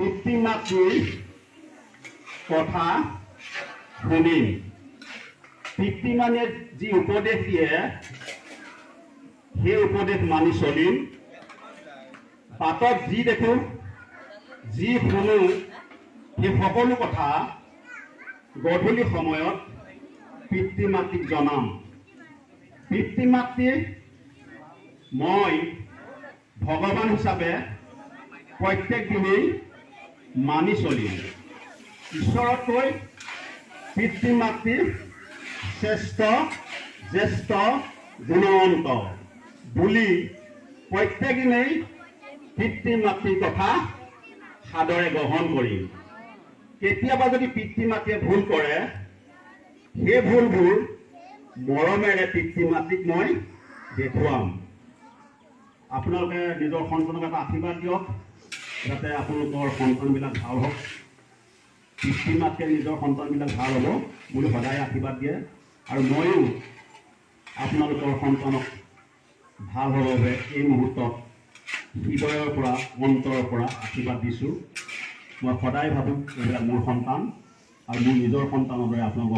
পিতৃ মাতৃৰ কথা শুনি পিতৃ মানে যি উপদেশ দিয়ে সেই উপদেশ মানি চলিম। বাটত যি দেখো যি শুনো সেই সকলো কথা গধূলি সময়ত পিতৃ মাতৃক জনাম। পিতৃ মাতৃক মই ভগৱান হিচাপে প্ৰত্যেক দিনেই মানি চলিম। ঈশ্বৰতকৈ পিতৃ মাতৃ শ্ৰেষ্ঠ জ্যেষ্ঠ গুণৱন্ত বুলি প্ৰত্যেক দিনেই পিতৃ মাতৃৰ কথা সাদৰে গ্ৰহণ কৰিম। কেতিয়াবা যদি পিতৃ মাতৃয়ে ভুল কৰে সেই ভুলবোৰ মৰমেৰে পিতৃ মাতৃক মই দেখুৱাম। আপোনালোকে নিজৰ সন্তানক এটা আশীৰ্বাদ দিয়ক যাতে আপোনালোকৰ সন্তানবিলাক ভাল হওক। পিতৃ মাতৃয়ে নিজৰ সন্তানবিলাক ভাল হ'ব বুলি সদায় আশীৰ্বাদ দিয়ে আৰু ময়ো আপোনালোকৰ সন্তানক ভাল হ'ব বাবে এই মুহূৰ্তত হৃদয়ৰ পৰা অন্তৰৰ পৰা আশীৰ্বাদ দিছোঁ। মই সদায় ভাবোঁ এইবিলাক মোৰ সন্তান আৰু মোৰ নিজৰ সন্তানৰ দৰে আপোনালোকক